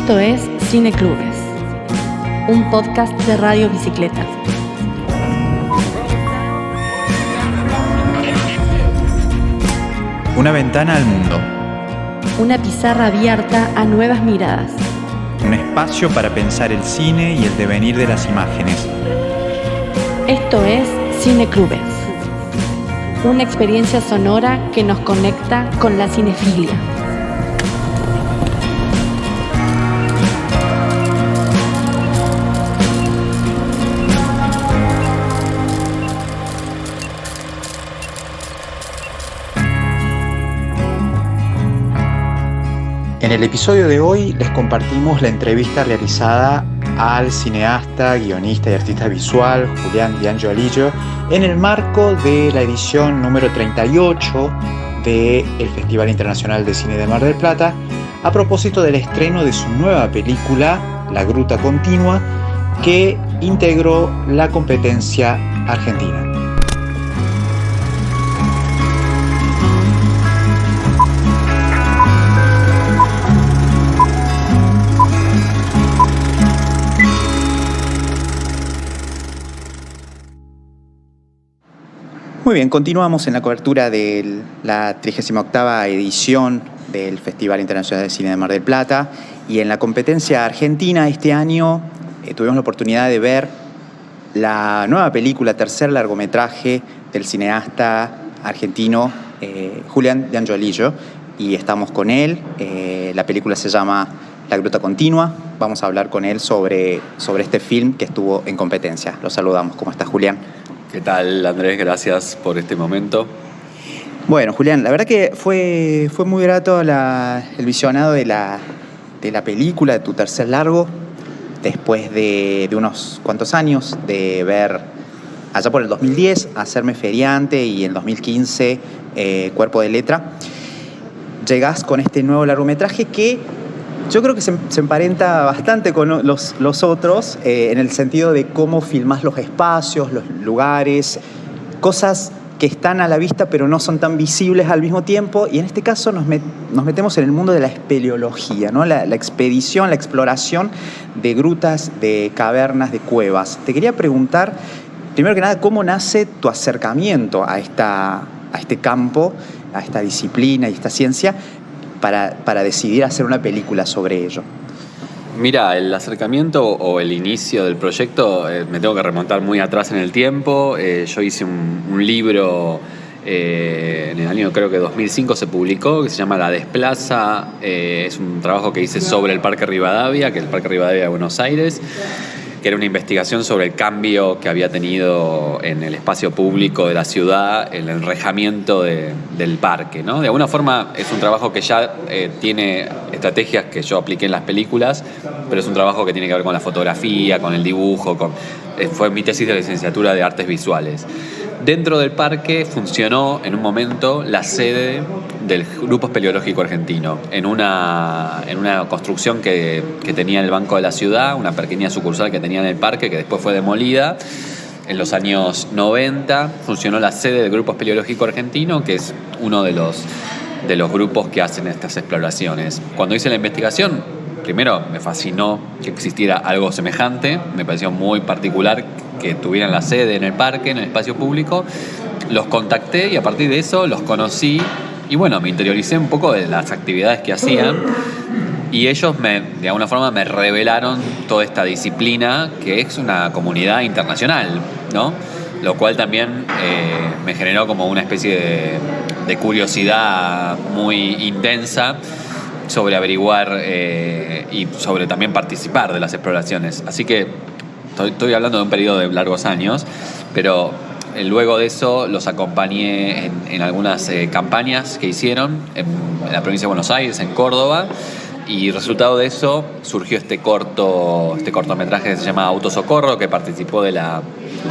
Esto es Cineclubes, un podcast de Radio Bicicleta. Una ventana al mundo. Una pizarra abierta a nuevas miradas. Un espacio para pensar el cine y el devenir de las imágenes. Esto es Cineclubes, una experiencia sonora que nos conecta con la cinefilia. En el episodio de hoy les compartimos la entrevista realizada al cineasta, guionista y artista visual Julián D'Angelo en el marco de la edición número 38 del Festival Internacional de Cine de Mar del Plata, a propósito del estreno de su nueva película, La Gruta Continua, que integró la competencia argentina. Muy bien, continuamos en la cobertura de la 38ª edición del Festival Internacional de Cine de Mar del Plata, y en la competencia argentina este año tuvimos la oportunidad de ver la nueva película, tercer largometraje del cineasta argentino Julián D'Angelo, y estamos con él. La película se llama La Gruta Continua. Vamos a hablar con él sobre este film que estuvo en competencia. Lo saludamos. ¿Cómo estás, Julián? ¿Qué tal, Andrés? Gracias por este momento. Bueno, Julián, la verdad que fue muy grato el visionado de la película, de tu tercer largo, después de unos cuantos años de ver, allá por el 2010, Hacerme Feriante, y en 2015, Cuerpo de Letra. Llegás con este nuevo largometraje que yo creo que se emparenta bastante con los otros, en el sentido de cómo filmás los espacios, los lugares, cosas que están a la vista pero no son tan visibles al mismo tiempo. Y en este caso nos metemos en el mundo de la espeleología, ¿no? La expedición, la exploración de grutas, de cavernas, de cuevas. Te quería preguntar, primero que nada, ¿cómo nace tu acercamiento a este campo, a esta disciplina y esta ciencia, para decidir hacer una película sobre ello? Mira, el acercamiento o el inicio del proyecto, me tengo que remontar muy atrás en el tiempo. Yo hice un libro en el año, creo que 2005 se publicó, que se llama La Desplaza. Es un trabajo que hice sobre el Parque Rivadavia, que es el Parque Rivadavia de Buenos Aires, que era una investigación sobre el cambio que había tenido en el espacio público de la ciudad, el enrejamiento del parque, ¿no? De alguna forma es un trabajo que ya tiene estrategias que yo apliqué en las películas, pero es un trabajo que tiene que ver con la fotografía, con el dibujo, fue mi tesis de licenciatura de Artes Visuales. Dentro del parque funcionó en un momento la sede del Grupo Espeleológico Argentino, en una construcción que tenía en el Banco de la Ciudad, una pequeña sucursal que tenía en el parque, que después fue demolida. En los años 90 funcionó la sede del Grupo Espeleológico Argentino, que es uno de los grupos que hacen estas exploraciones. Cuando hice la investigación, primero me fascinó que existiera algo semejante, me pareció muy particular que tuvieran la sede en el parque, en el espacio público. Los contacté y a partir de eso los conocí y bueno, me interioricé un poco de las actividades que hacían, y ellos de alguna forma me revelaron toda esta disciplina que es una comunidad internacional, ¿no? Lo cual también me generó como una especie de curiosidad muy intensa sobre averiguar y sobre también participar de las exploraciones. Así que estoy hablando de un periodo de largos años, pero luego de eso los acompañé en algunas campañas que hicieron en la provincia de Buenos Aires, en Córdoba, y resultado de eso surgió este cortometraje que se llama Autosocorro, que participó de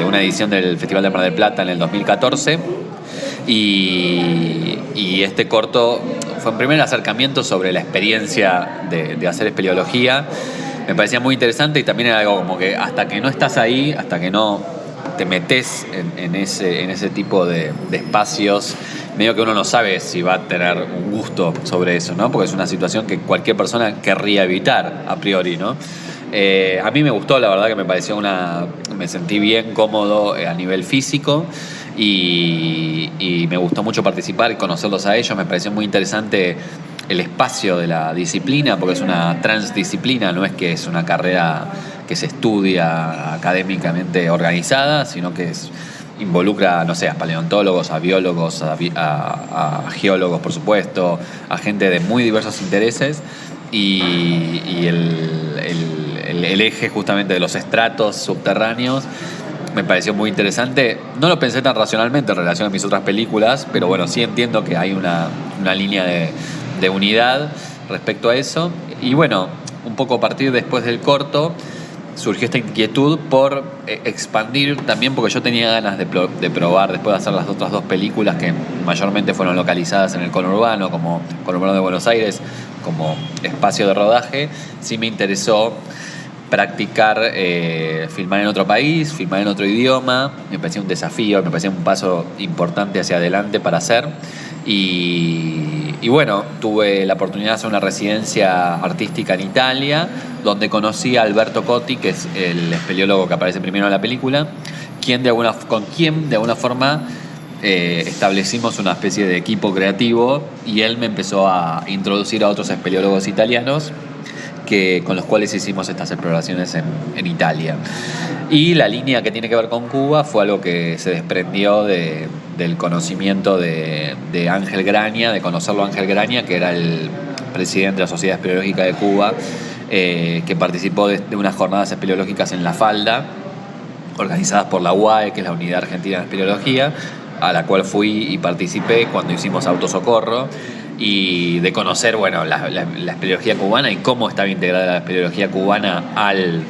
una edición del Festival de Mar del Plata en el 2014. Y este corto fue un primer acercamiento sobre la experiencia de hacer espeleología. Me parecía muy interesante, y también era algo como que hasta que no estás ahí, hasta que no te metes en ese tipo de espacios medio que uno no sabe si va a tener un gusto sobre eso, ¿no? Porque es una situación que cualquier persona querría evitar a priori, ¿no? A mí me gustó, la verdad que me pareció me sentí bien cómodo a nivel físico y me gustó mucho participar y conocerlos a ellos. Me pareció muy interesante el espacio de la disciplina, porque es una transdisciplina, no es que es una carrera que se estudia académicamente organizada, sino que involucra, no sé, a paleontólogos, a biólogos, a geólogos, por supuesto, a gente de muy diversos intereses y el eje justamente de los estratos subterráneos me pareció muy interesante. No lo pensé tan racionalmente en relación a mis otras películas, pero bueno, sí entiendo que hay una línea de unidad respecto a eso. Y bueno, un poco a partir después del corto surgió esta inquietud por expandir también, porque yo tenía ganas de probar, después de hacer las otras dos películas que mayormente fueron localizadas en el conurbano, como Conurbano de Buenos Aires, como espacio de rodaje, sí me interesó practicar, filmar en otro país, filmar en otro idioma. Me parecía un desafío, me parecía un paso importante hacia adelante para hacer. Y bueno, tuve la oportunidad de hacer una residencia artística en Italia, donde conocí a Alberto Cotti, que es el espeleólogo que aparece primero en la película, con quien de alguna forma establecimos una especie de equipo creativo, y él me empezó a introducir a otros espeleólogos italianos con los cuales hicimos estas exploraciones en Italia. Y la línea que tiene que ver con Cuba fue algo que se desprendió del conocimiento de Ángel Graña, de conocerlo a Ángel Graña, que era el presidente de la Sociedad Espeleológica de Cuba, que participó de unas jornadas espeleológicas en La Falda, organizadas por la UAE, que es la Unidad Argentina de Espeleología, a la cual fui y participé cuando hicimos autosocorro, y de conocer, bueno, la espeleología cubana y cómo estaba integrada la espeleología cubana al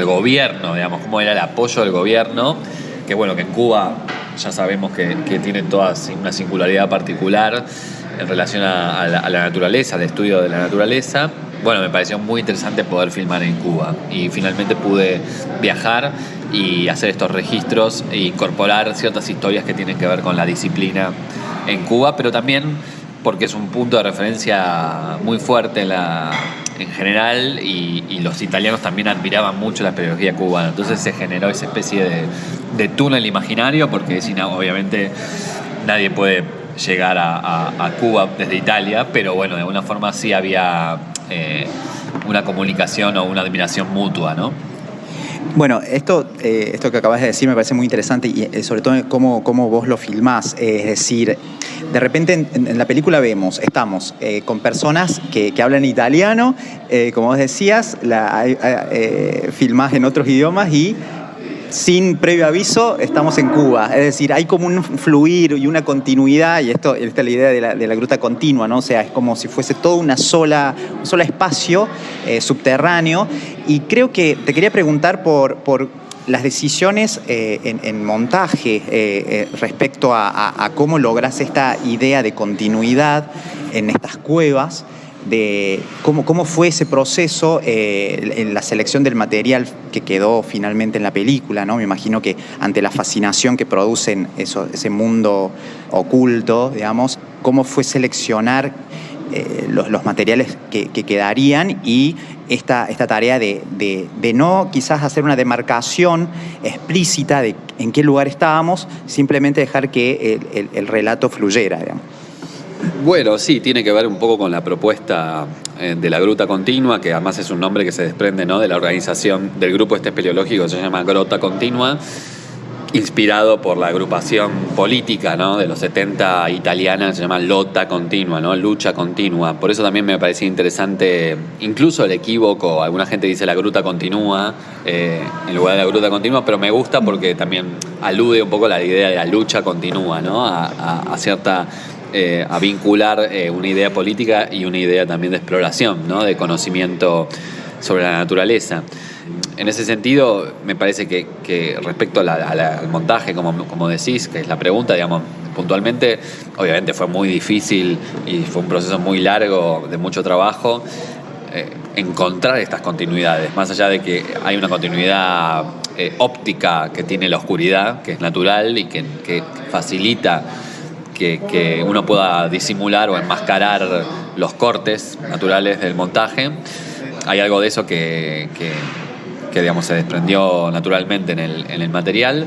gobierno, digamos, cómo era el apoyo del gobierno, que bueno, que en Cuba ya sabemos que tiene toda una singularidad particular en relación a la naturaleza, al estudio de la naturaleza. Bueno, me pareció muy interesante poder filmar en Cuba, y finalmente pude viajar y hacer estos registros e incorporar ciertas historias que tienen que ver con la disciplina en Cuba, pero también porque es un punto de referencia muy fuerte en general, y los italianos también admiraban mucho la espeleología cubana. Entonces se generó esa especie de túnel imaginario, porque obviamente nadie puede llegar a Cuba desde Italia, pero bueno, de alguna forma sí había una comunicación o una admiración mutua, ¿no? Bueno, esto que acabas de decir me parece muy interesante, y sobre todo cómo vos lo filmás. Es decir, de repente en la película estamos con personas que hablan italiano, como vos decías, filmás en otros idiomas, y sin previo aviso estamos en Cuba. Es decir, hay como un fluir y una continuidad, y esta es la idea de la gruta continua, ¿no? O sea, es como si fuese todo un solo espacio subterráneo. Y creo que te quería preguntar por las decisiones en montaje respecto a cómo lográs esta idea de continuidad en estas cuevas, de cómo fue ese proceso en la selección del material que quedó finalmente en la película, ¿no? Me imagino que ante la fascinación que producen ese mundo oculto, digamos, cómo fue seleccionar los materiales que quedarían, y esta tarea de no quizás hacer una demarcación explícita de en qué lugar estábamos, simplemente dejar que el relato fluyera, digamos. Bueno, sí, tiene que ver un poco con la propuesta de la Gruta Continua, que además es un nombre que se desprende, ¿no?, de la organización del grupo espeleológico, que se llama Gruta Continua, inspirado por la agrupación política, ¿no?, de los 70 italiana, que se llama Lotta Continua, ¿no?, lucha continua. Por eso también me parecía interesante, incluso el equívoco, alguna gente dice la Gruta Continua en lugar de la Gruta Continua, pero me gusta porque también alude un poco a la idea de la lucha continua, ¿no?, a cierta... a vincular una idea política y una idea también de exploración, ¿no?, de conocimiento sobre la naturaleza. En ese sentido, me parece que respecto al montaje, como decís, que es la pregunta, digamos, puntualmente, obviamente fue muy difícil y fue un proceso muy largo, de mucho trabajo, encontrar estas continuidades, más allá de que hay una continuidad óptica que tiene la oscuridad, que es natural y que facilita que uno pueda disimular o enmascarar los cortes naturales del montaje. Hay algo de eso que digamos, se desprendió naturalmente en el material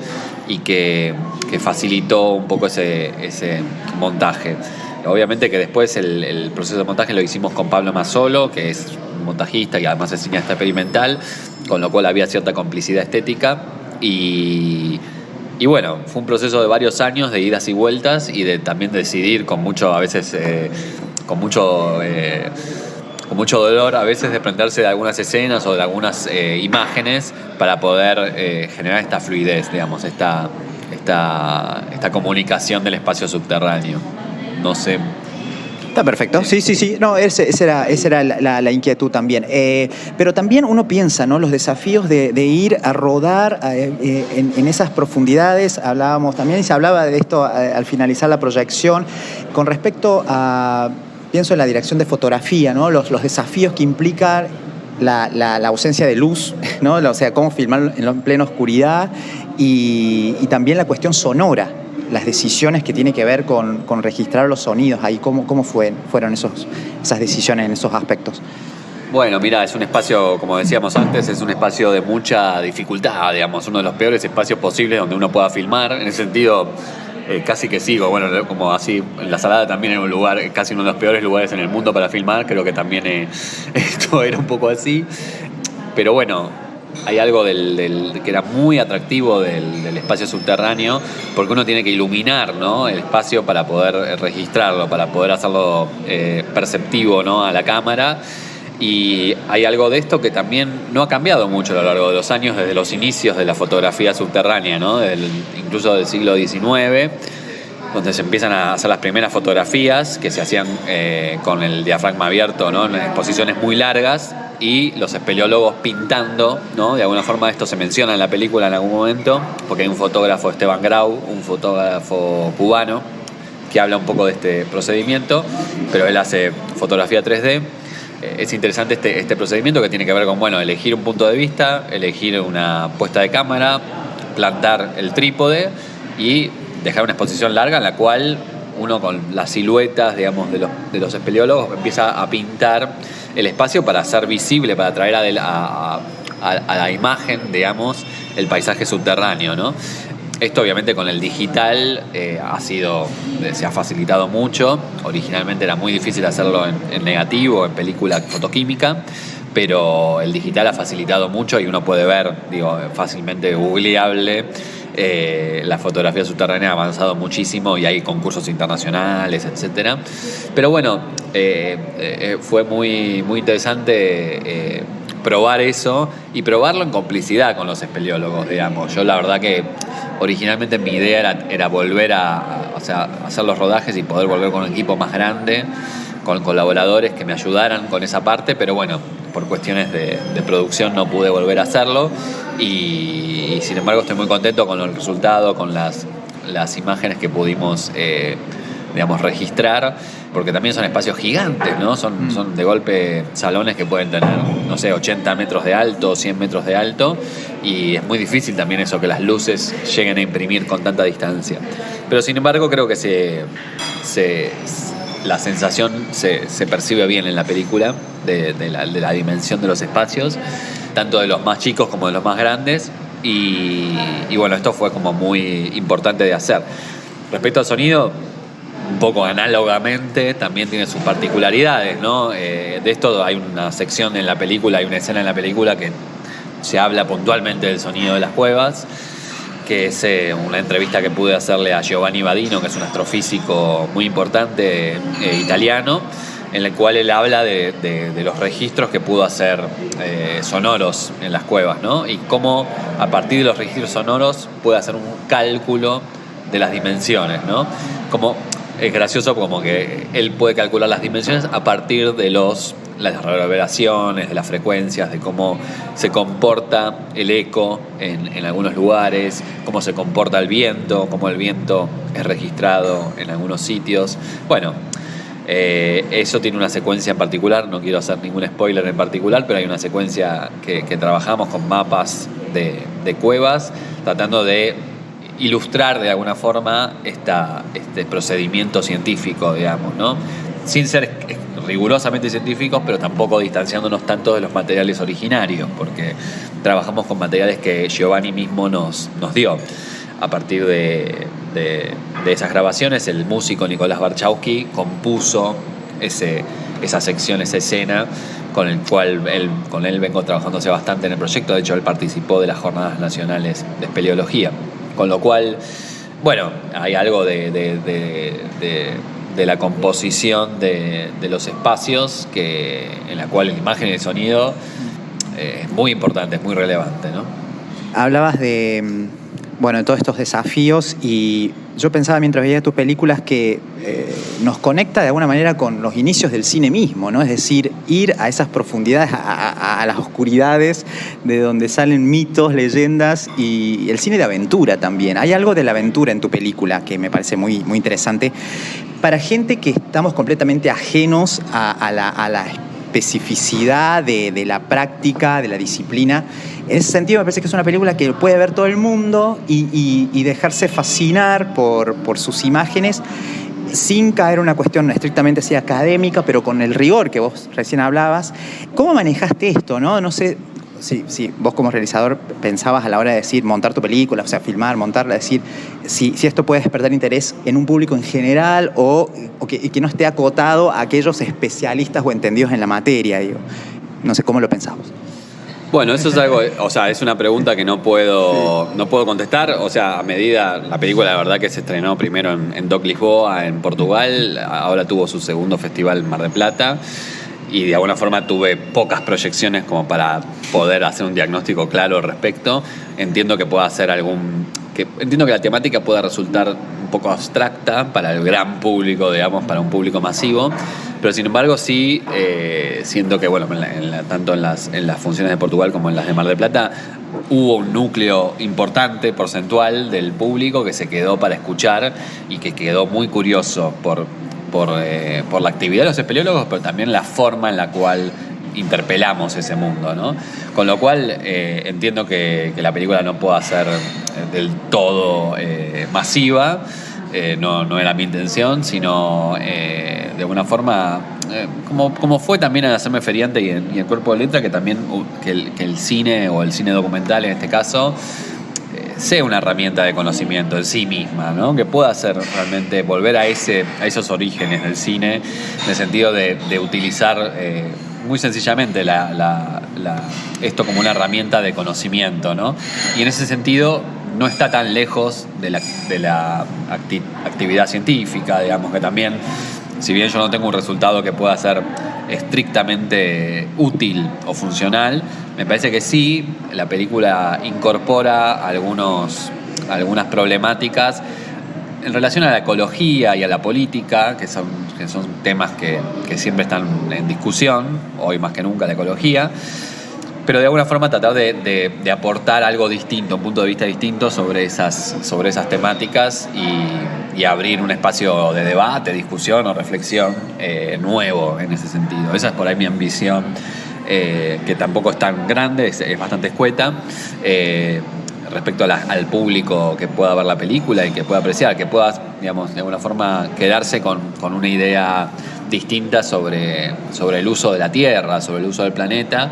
y que facilitó un poco ese montaje. Obviamente que después el proceso de montaje lo hicimos con Pablo Mazzolo, que es un montajista y además es cineasta experimental, con lo cual había cierta complicidad estética y bueno, fue un proceso de varios años de idas y vueltas y de también decidir con mucho, a veces con mucho dolor, a veces desprenderse de algunas escenas o de algunas imágenes para poder generar esta fluidez, digamos, esta comunicación del espacio subterráneo. No sé. Está perfecto. Sí. No, esa era la inquietud también. Pero también uno piensa, ¿no? Los desafíos de ir a rodar en esas profundidades. Hablábamos también, y se hablaba de esto al finalizar la proyección, con respecto a, pienso en la dirección de fotografía, ¿no? Los desafíos que implica la ausencia de luz, ¿no? O sea, cómo filmar en plena oscuridad y también la cuestión sonora. Las decisiones que tiene que ver con registrar los sonidos ahí, ¿cómo fueron esas decisiones en esos aspectos? Bueno, mira, es un espacio, como decíamos antes, es un espacio de mucha dificultad, digamos, uno de los peores espacios posibles donde uno pueda filmar. En ese sentido, casi que sigo, bueno, como así, en La Salada también era un lugar, casi uno de los peores lugares en el mundo para filmar, creo que también esto era un poco así. Pero bueno, hay algo que era muy atractivo del espacio subterráneo, porque uno tiene que iluminar, ¿no?, el espacio para poder registrarlo, para poder hacerlo perceptivo, ¿no?, a la cámara. Y hay algo de esto que también no ha cambiado mucho a lo largo de los años, desde los inicios de la fotografía subterránea, ¿no?, incluso del siglo XIX, donde se empiezan a hacer las primeras fotografías que se hacían con el diafragma abierto, ¿no?, en exposiciones muy largas, y los espeleólogos pintando, ¿no? De alguna forma esto se menciona en la película en algún momento, porque hay un fotógrafo, Esteban Grau, un fotógrafo cubano, que habla un poco de este procedimiento, pero él hace fotografía 3D. Es interesante este procedimiento que tiene que ver con, bueno, elegir un punto de vista, elegir una puesta de cámara, plantar el trípode y dejar una exposición larga en la cual uno con las siluetas, digamos, de los espeleólogos empieza a pintar el espacio para hacer visible, para traer a la imagen, digamos, el paisaje subterráneo, ¿no? Esto obviamente con el digital se ha facilitado mucho. Originalmente era muy difícil hacerlo en negativo, en película fotoquímica, pero el digital ha facilitado mucho y uno puede ver, fácilmente googleable. La fotografía subterránea ha avanzado muchísimo y hay concursos internacionales, etcétera. Pero bueno, fue muy, muy interesante probar eso y probarlo en complicidad con los espeleólogos, digamos. Yo la verdad que originalmente mi idea era volver a hacer los rodajes y poder volver con un equipo más grande, con colaboradores que me ayudaran con esa parte, pero bueno, por cuestiones de producción no pude volver a hacerlo y sin embargo estoy muy contento con el resultado, con las imágenes que pudimos registrar, porque también son espacios gigantes, ¿no? Son de golpe salones que pueden tener, no sé, 80 metros de alto, 100 metros de alto, y es muy difícil también eso, que las luces lleguen a imprimir con tanta distancia. Pero sin embargo creo que la sensación se percibe bien en la película de la dimensión de los espacios, tanto de los más chicos como de los más grandes, y bueno, esto fue como muy importante de hacer. Respecto al sonido, un poco análogamente, también tiene sus particularidades, ¿no? De esto hay una sección en la película, hay una escena en la película que se habla puntualmente del sonido de las cuevas, que es una entrevista que pude hacerle a Giovanni Badino, que es un astrofísico muy importante italiano, en el cual él habla de los registros que pudo hacer sonoros en las cuevas, ¿no? Y cómo a partir de los registros sonoros puede hacer un cálculo de las dimensiones, ¿no? Como es gracioso como que él puede calcular las dimensiones a partir de las reverberaciones, de las frecuencias, de cómo se comporta el eco en algunos lugares, cómo se comporta el viento, cómo el viento es registrado en algunos sitios. Bueno, eso tiene una secuencia en particular, no quiero hacer ningún spoiler en particular, pero hay una secuencia que trabajamos con mapas de cuevas, tratando de ilustrar de alguna forma este procedimiento científico, digamos, ¿no? Sin ser rigurosamente científicos, pero tampoco distanciándonos tanto de los materiales originarios, porque trabajamos con materiales que Giovanni mismo nos dio. A partir de esas grabaciones, el músico Nicolás Barchowski compuso esa sección, esa escena, con él vengo trabajando hace bastante en el proyecto. De hecho, él participó de las Jornadas Nacionales de Espeleología. Con lo cual, bueno, hay algo de la composición de los espacios en la cual la imagen y el sonido es muy importante, es muy relevante, ¿no? Hablabas de todos estos desafíos, y yo pensaba mientras veía tus películas que nos conecta de alguna manera con los inicios del cine mismo, ¿no? Es decir, ir a esas profundidades, a las oscuridades de donde salen mitos, leyendas, y el cine de aventura también. Hay algo de la aventura en tu película que me parece muy, muy interesante. Para gente que estamos completamente ajenos a la especificidad de la práctica, de la disciplina, en ese sentido me parece que es una película que puede ver todo el mundo y dejarse fascinar por sus imágenes, sin caer en una cuestión estrictamente así académica, pero con el rigor que vos recién hablabas. ¿Cómo manejaste esto, no? No sé si vos como realizador pensabas a la hora de decir montar tu película, o sea, filmar, montarla, decir si esto puede despertar interés en un público en general o que no esté acotado a aquellos especialistas o entendidos en la materia, digo. No sé cómo lo pensabas. Bueno, eso es algo, o sea, es una pregunta que no puedo contestar. O sea, a medida, la película, la verdad que se estrenó primero en Doc Lisboa, en Portugal, ahora tuvo su segundo festival en Mar del Plata, y de alguna forma tuve pocas proyecciones como para poder hacer un diagnóstico claro al respecto. Entiendo que entiendo que la temática pueda resultar un poco abstracta para el gran público, digamos, para un público masivo, pero sin embargo sí siento que, bueno, tanto en las funciones de Portugal como en las de Mar del Plata hubo un núcleo importante, porcentual, del público que se quedó para escuchar y que quedó muy curioso por la actividad de los espeleólogos, pero también la forma en la cual interpelamos ese mundo, ¿no? Con lo cual entiendo que la película no pueda ser del todo masiva, no era mi intención, sino de alguna forma como fue también en Hacerme Feriante y en Cuerpo de Letra, que también que el cine, o el cine documental en este caso, sea una herramienta de conocimiento en sí misma, ¿no? Que pueda ser realmente volver a esos orígenes del cine, en el sentido de utilizar muy sencillamente esto como una herramienta de conocimiento, ¿no? Y en ese sentido no está tan lejos de la actividad científica, digamos, que también, si bien yo no tengo un resultado que pueda ser estrictamente útil o funcional, me parece que sí, la película incorpora algunas problemáticas en relación a la ecología y a la política, que son temas que siempre están en discusión, hoy más que nunca la ecología, pero de alguna forma tratar de aportar algo distinto, un punto de vista distinto sobre esas temáticas, y abrir un espacio de debate, discusión o reflexión nuevo en ese sentido. Esa es por ahí mi ambición, que tampoco es tan grande, es bastante escueta, respecto al público que pueda ver la película y que pueda apreciar, que pueda, digamos, de alguna forma quedarse con una idea distinta sobre el uso de la Tierra, sobre el uso del planeta,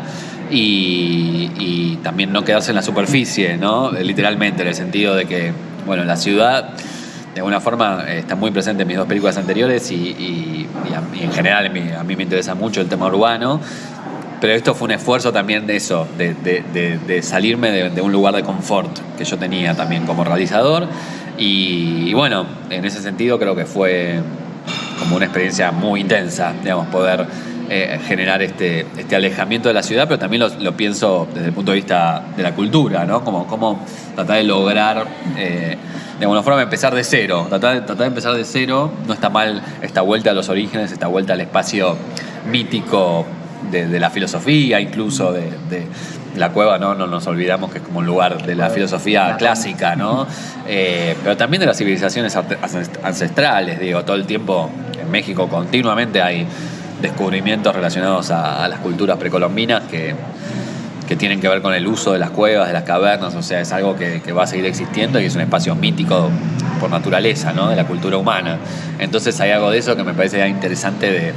y también no quedarse en la superficie, ¿no? Literalmente, en el sentido de que, bueno, la ciudad de alguna forma está muy presente en mis dos películas anteriores, y en general a mí me interesa mucho el tema urbano, pero esto fue un esfuerzo también de eso, de salirme de un lugar de confort que yo tenía también como realizador, y bueno, en ese sentido creo que fue como una experiencia muy intensa, digamos, poder generar este alejamiento de la ciudad, pero también lo pienso desde el punto de vista de la cultura, ¿no? Como tratar de lograr, de alguna forma, empezar de cero. Tratar de empezar de cero. No está mal esta vuelta a los orígenes, esta vuelta al espacio mítico de la filosofía, incluso de la cueva, ¿no? No nos olvidamos que es como un lugar de la filosofía clásica, ¿no? Pero también de las civilizaciones ancestrales, digo, todo el tiempo en México continuamente hay descubrimientos relacionados a las culturas precolombinas que que tienen que ver con el uso de las cuevas, de las cavernas, o sea, es algo que va a seguir existiendo y es un espacio mítico por naturaleza, ¿no? De la cultura humana. Entonces hay algo de eso que me parece interesante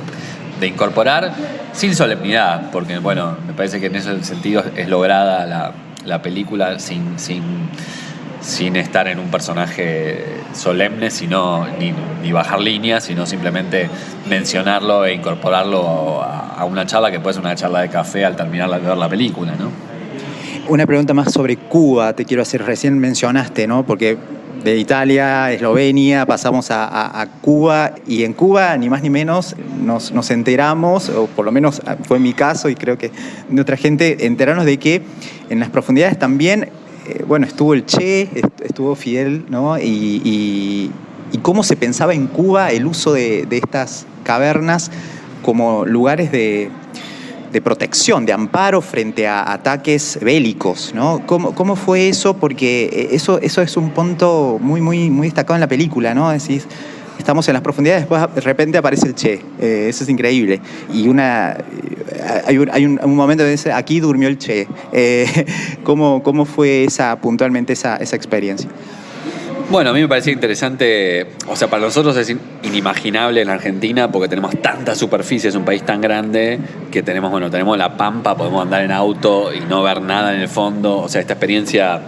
de incorporar sin solemnidad, porque bueno, me parece que en ese sentido es lograda la película sin estar en un personaje solemne, sino ni bajar líneas, sino simplemente mencionarlo e incorporarlo a una charla que puede ser una charla de café al terminar de ver la película, ¿no? Una pregunta más sobre Cuba te quiero hacer. Recién mencionaste, ¿no? Porque de Italia, Eslovenia, pasamos a Cuba, y en Cuba, ni más ni menos, nos enteramos, o por lo menos fue mi caso y creo que de otra gente, enterarnos de que en las profundidades también, bueno, estuvo el Che, estuvo Fidel, ¿no? Y cómo se pensaba en Cuba el uso de estas cavernas como lugares de protección, de amparo frente a ataques bélicos, ¿no? ¿Cómo fue eso? Porque eso es un punto muy destacado en la película, ¿no? Decís, estamos en las profundidades, después de repente aparece el Che. Eso es increíble. Y hay un momento donde dice, aquí durmió el Che. ¿Cómo fue puntualmente esa experiencia? Bueno, a mí me parecía interesante, o sea, para nosotros es inimaginable en Argentina porque tenemos tanta superficie, es un país tan grande que tenemos la pampa, podemos andar en auto y no ver nada en el fondo, o sea, esta experiencia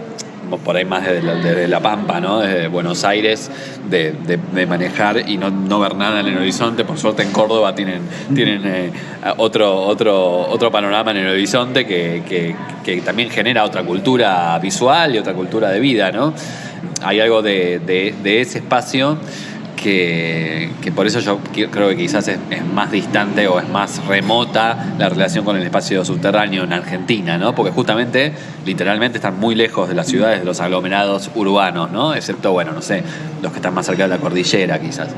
por ahí más desde la pampa, ¿no? Desde Buenos Aires, de manejar y no ver nada en el horizonte. Por suerte en Córdoba tienen otro panorama en el horizonte que también genera otra cultura visual y otra cultura de vida, ¿no? Hay algo de ese espacio que por eso yo creo que quizás es más distante o es más remota la relación con el espacio subterráneo en Argentina, ¿no? Porque justamente, literalmente, están muy lejos de las ciudades, de los aglomerados urbanos, ¿no? Excepto, bueno, no sé, los que están más cerca de la cordillera, quizás.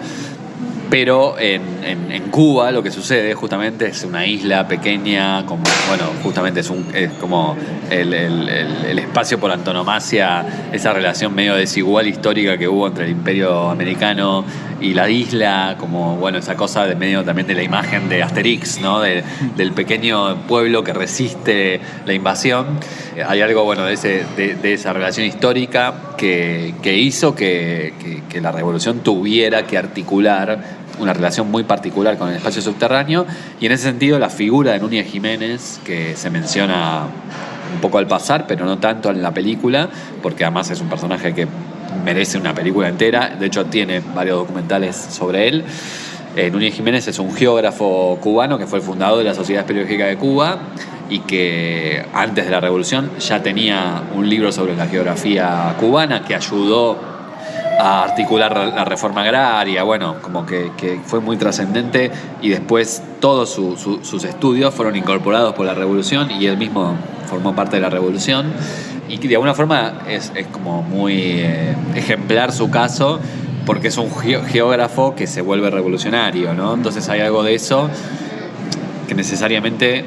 Pero en Cuba lo que sucede justamente es una isla pequeña, como, bueno, justamente es como el espacio por antonomasia, esa relación medio desigual histórica que hubo entre el Imperio Americano y la isla, como, bueno, esa cosa de medio también de la imagen de Asterix, ¿no? Del pequeño pueblo que resiste la invasión. Hay algo, bueno, de esa relación histórica que hizo que la revolución tuviera que articular una relación muy particular con el espacio subterráneo, y en ese sentido la figura de Núñez Jiménez, que se menciona un poco al pasar, pero no tanto en la película, porque además es un personaje que merece una película entera, de hecho tiene varios documentales sobre él. Núñez Jiménez es un geógrafo cubano que fue el fundador de la Sociedad Espeleológica de Cuba y que antes de la revolución ya tenía un libro sobre la geografía cubana que ayudó a articular la reforma agraria, bueno, como que fue muy trascendente, y después todos sus estudios fueron incorporados por la revolución y él mismo formó parte de la revolución, y de alguna forma es como muy ejemplar su caso porque es un geógrafo que se vuelve revolucionario, ¿no? Entonces hay algo de eso que necesariamente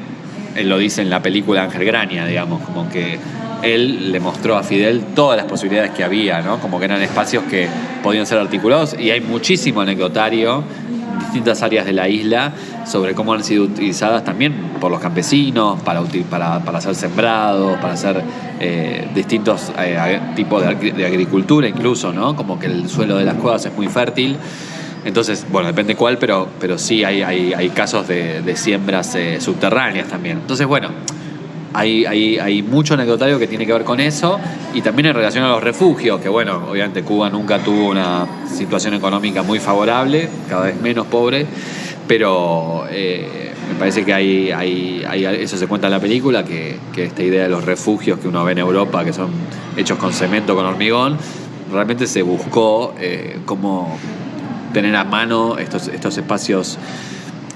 él lo dice en la película Ángel Graña, digamos, como que él le mostró a Fidel todas las posibilidades que había, ¿no? Como que eran espacios que podían ser articulados, y hay muchísimo anecdotario en distintas áreas de la isla sobre cómo han sido utilizadas también por los campesinos para hacer sembrados, para hacer distintos tipos de agricultura incluso, ¿no? Como que el suelo de las cuevas es muy fértil. Entonces, bueno, depende cuál, pero sí hay casos de siembras subterráneas también. Entonces, bueno, hay mucho anecdotario que tiene que ver con eso, y también en relación a los refugios, que bueno, obviamente Cuba nunca tuvo una situación económica muy favorable, cada vez menos pobre, pero me parece que eso se cuenta en la película, que esta idea de los refugios que uno ve en Europa, que son hechos con cemento, con hormigón, realmente se buscó cómo tener a mano estos espacios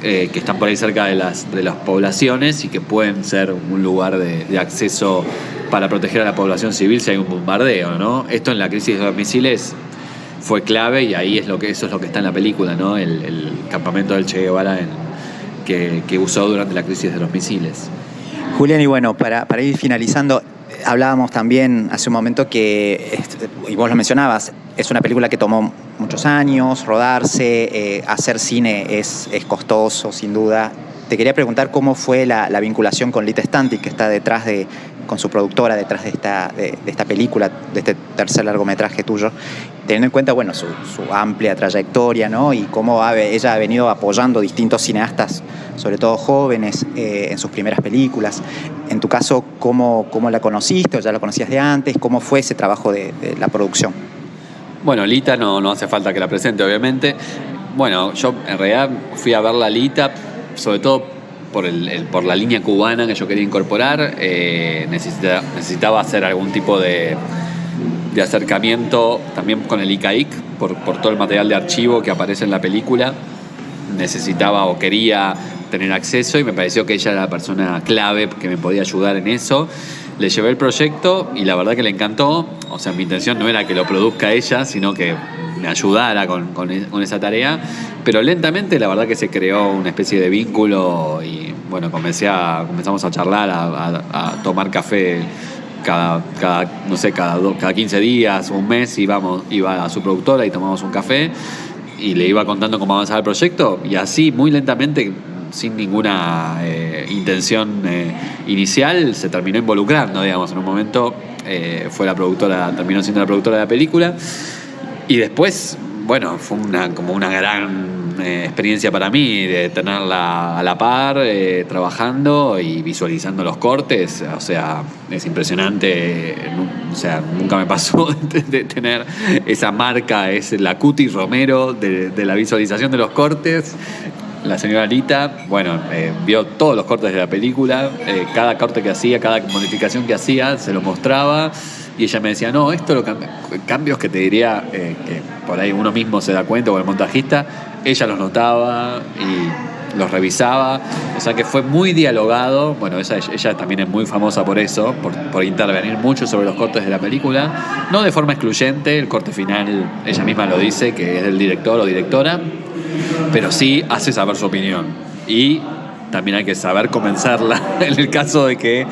que están por ahí cerca de las poblaciones y que pueden ser un lugar de acceso para proteger a la población civil si hay un bombardeo, ¿no? Esto en la crisis de los misiles fue clave, y ahí eso es lo que está en la película, ¿no? El campamento del Che Guevara que usó durante la crisis de los misiles. Julián, y bueno, para ir finalizando, hablábamos también hace un momento que, y vos lo mencionabas, es una película que tomó muchos años rodarse, hacer cine es costoso, sin duda, te quería preguntar cómo fue la vinculación con Lita Stantic, que está con su productora, detrás de esta película, de este tercer largometraje tuyo, teniendo en cuenta, bueno, su amplia trayectoria, ¿no? Y cómo ella ha venido apoyando distintos cineastas, sobre todo jóvenes, en sus primeras películas. En tu caso, ¿cómo la conociste o ya la conocías de antes? ¿Cómo fue ese trabajo de la producción? Bueno, Lita no hace falta que la presente, obviamente. Bueno, yo en realidad fui a ver la Lita, sobre todo por la línea cubana que yo quería incorporar. Necesitaba hacer algún tipo de acercamiento también con el ICAIC, por todo el material de archivo que aparece en la película. Necesitaba o quería tener acceso y me pareció que ella era la persona clave que me podía ayudar en eso. Le llevé el proyecto y la verdad que le encantó. O sea, mi intención no era que lo produzca ella, sino que me ayudara con esa tarea. Pero lentamente la verdad que se creó una especie de vínculo y bueno, comenzamos a charlar, a tomar café cada 15 días o un mes. Iba a su productora y tomamos un café y le iba contando cómo avanzaba el proyecto y así muy lentamente, sin ninguna intención inicial, se terminó involucrando, digamos. En un momento terminó siendo la productora de la película y después, bueno, fue como una gran experiencia para mí de tenerla a la par, trabajando y visualizando los cortes. O sea, es impresionante. O sea, nunca me pasó de tener esa marca, es la Cuti Romero de la visualización de los cortes. La señora Lita, bueno, vio todos los cortes de la película, cada corte que hacía, cada modificación que hacía, se lo mostraba y ella me decía, no, esto cambios que te diría que por ahí uno mismo se da cuenta o el montajista, ella los notaba y los revisaba, o sea que fue muy dialogado. Bueno, ella también es muy famosa por eso, por intervenir mucho sobre los cortes de la película, no de forma excluyente, el corte final ella misma lo dice, que es del director o directora, pero sí hace saber su opinión y también hay que saber convencerla en el caso de que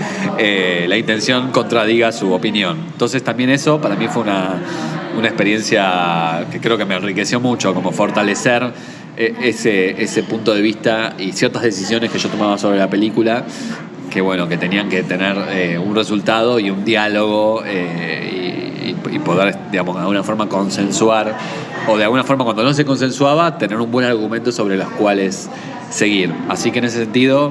la intención contradiga su opinión. Entonces también eso para mí fue una experiencia que creo que me enriqueció mucho, como fortalecer ese punto de vista y ciertas decisiones que yo tomaba sobre la película, que bueno, que tenían que tener un resultado y un diálogo y poder, digamos, de alguna forma consensuar, o de alguna forma cuando no se consensuaba, tener un buen argumento sobre los cuales seguir. Así que en ese sentido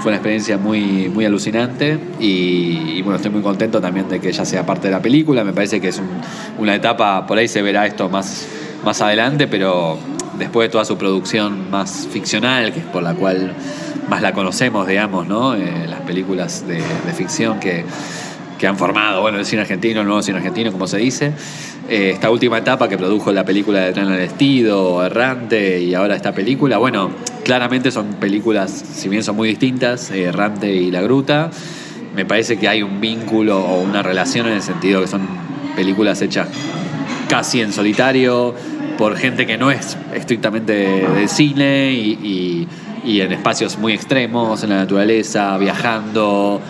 fue una experiencia muy, muy alucinante y bueno, estoy muy contento también de que ella sea parte de la película. Me parece que es una etapa, por ahí se verá esto más adelante, pero después de toda su producción más ficcional, que es por la cual más la conocemos, digamos, ¿no? Las películas de ficción que han formado, bueno, el cine argentino, el nuevo cine argentino, como se dice. Esta última etapa que produjo la película de Tren al Vestido, Errante, y ahora esta película, bueno, claramente son películas, si bien son muy distintas, Errante y La Gruta, me parece que hay un vínculo o una relación en el sentido que son películas hechas casi en solitario, por gente que no es estrictamente de cine y en espacios muy extremos, en la naturaleza, viajando,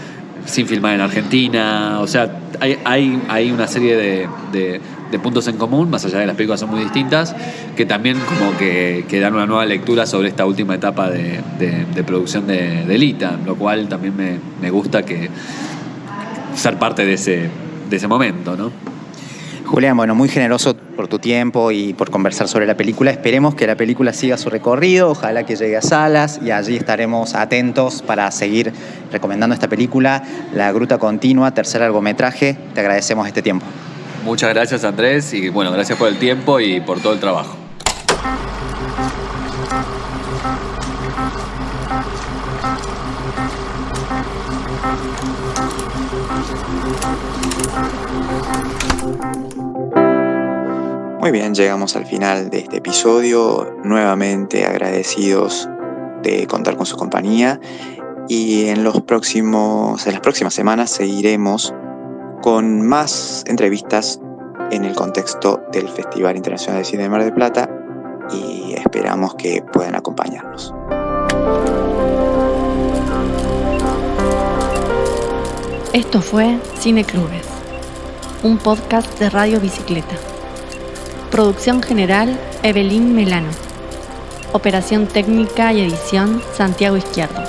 sin filmar en Argentina. O sea, hay una serie de puntos en común, más allá de las películas son muy distintas, que también como que dan una nueva lectura sobre esta última etapa de producción de Lita, lo cual también me gusta ser parte de ese momento, ¿no? Julián, bueno, muy generoso por tu tiempo y por conversar sobre la película. Esperemos que la película siga su recorrido, ojalá que llegue a salas y allí estaremos atentos para seguir recomendando esta película, La Gruta Continua, tercer largometraje. Te agradecemos este tiempo. Muchas gracias, Andrés, y bueno, gracias por el tiempo y por todo el trabajo. Muy bien, llegamos al final de este episodio, nuevamente agradecidos de contar con su compañía y en las próximas semanas seguiremos con más entrevistas en el contexto del Festival Internacional de Cine de Mar del Plata y esperamos que puedan acompañarnos. Esto fue Cine Clubes, un podcast de Radio Bicicleta. Producción general, Evelyn Melano. Operación técnica y edición, Santiago Izquierdo.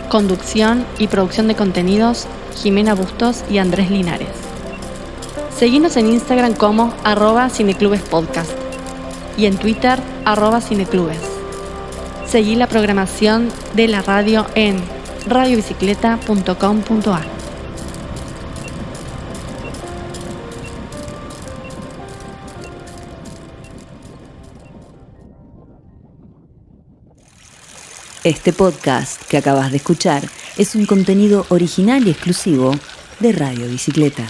Conducción y producción de contenidos, Jimena Bustos y Andrés Linares. Seguinos en Instagram como @cineclubespodcast y en Twitter @cineclubes. Seguí la programación de la radio en radiobicicleta.com.ar. Este podcast que acabas de escuchar es un contenido original y exclusivo de Radio Bicicleta.